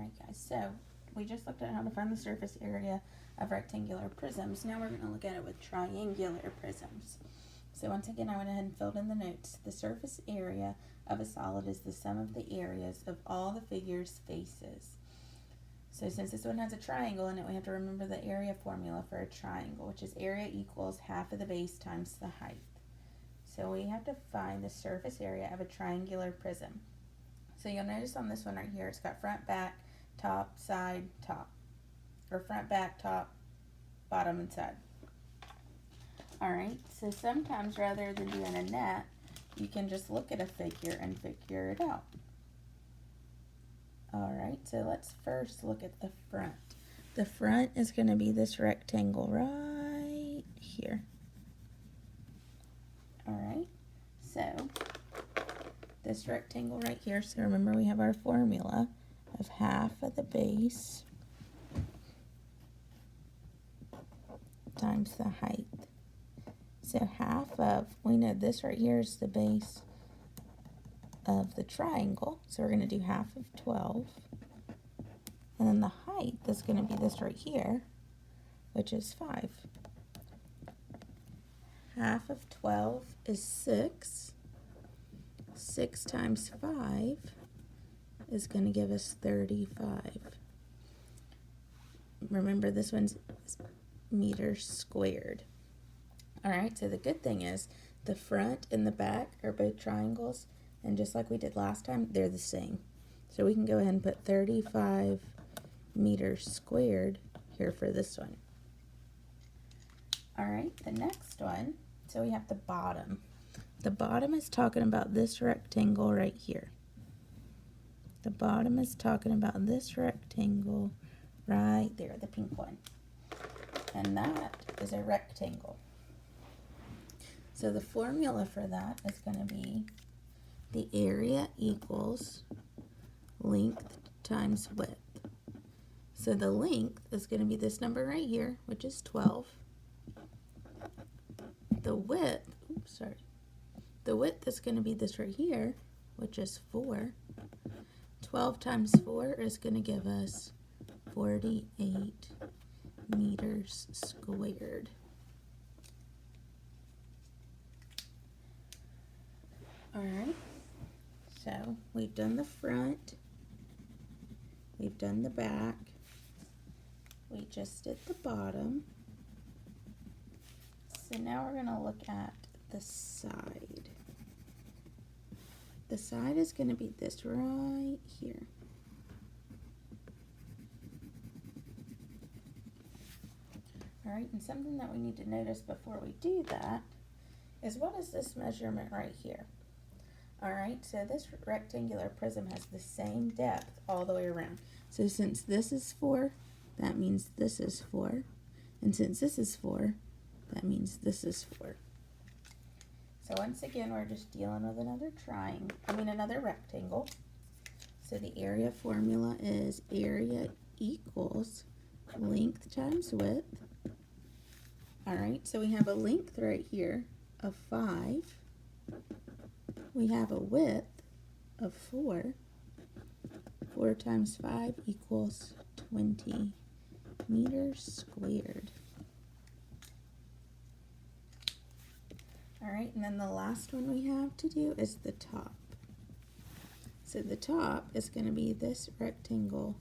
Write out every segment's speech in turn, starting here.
Alright guys, so we just looked at how to find the surface area of rectangular prisms. Now we're going to look at it with triangular prisms. So once again, I went ahead and filled in the notes. The surface area of a solid is the sum of the areas of all the figure's faces. So since this one has a triangle in it, we have to remember the area formula for a triangle, which is area equals half of the base times the height. So we have to find the surface area of a triangular prism. So you'll notice on this one right here, it's got front, back, top, side, top. Or front, back, top, bottom, and side. Alright, so sometimes rather than doing a net, you can just look at a figure and figure it out. Alright, so let's first look at the front. The front is going to be this rectangle right here. Alright, so this rectangle right here, so remember we have our formula of half of the base times the height. So half of, we know this right here is the base of the triangle, so we're going to do half of 12. And then the height is going to be this right here, which is 5. Half of 12 is 6. 6 times 5 is going to give us 35. Remember, this one's meters squared. Alright, so the good thing is the front and the back are both triangles, and just like we did last time, they're the same. So we can go ahead and put 35 meters squared here for this one. Alright, the next one, so we have the bottom. The bottom is talking about this rectangle right here. The bottom is talking about this rectangle right there, the pink one. And that is a rectangle. So the formula for that is going to be the area equals length times width. So the length is going to be this number right here, which is 12. The width, the width is going to be this right here, which is 4. 12 times 4 is going to give us 48 meters squared. Alright, so we've done the front, we've done the back, we just did the bottom. So now we're going to look at the side. The side is going to be this right here. Alright, and something that we need to notice before we do that is, what is this measurement right here? Alright, so this rectangular prism has the same depth all the way around. So since this is 4, that means this is 4. And since this is 4, that means this is 4. So once again, we're just dealing with another rectangle. So the area formula is area equals length times width. Alright, so we have a length right here of 5. We have a width of 4. 4 times 5 equals 20 meters squared. Alright, and then the last one we have to do is the top. So the top is going to be this rectangle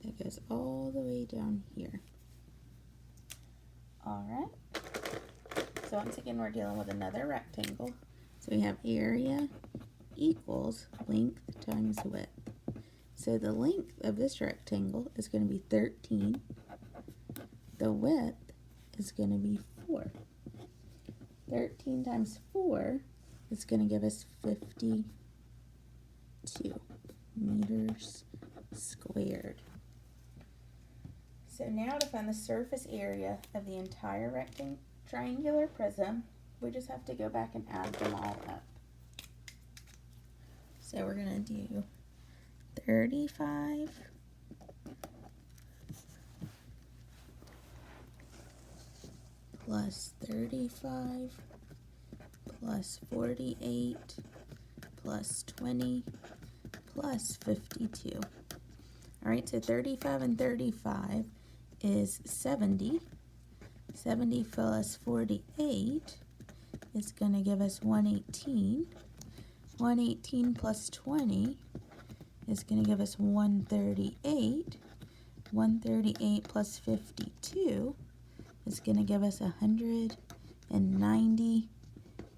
that goes all the way down here. Alright, so once again we're dealing with another rectangle. So we have area equals length times width. So the length of this rectangle is going to be 13. The width is going to be 4. 13 times 4 is going to give us 52 meters squared. So now to find the surface area of the entire triangular prism, we just have to go back and add them all up. So we're going to do 35 plus 35 plus 48 plus 20 plus 52. All right, so 35 and 35 is 70. 70 plus 48 is going to give us 118. 118 plus 20 is going to give us 138. 138 plus 52 is going to give us 190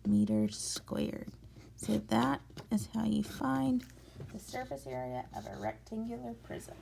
meters squared. So that is how you find the surface area of a rectangular prism.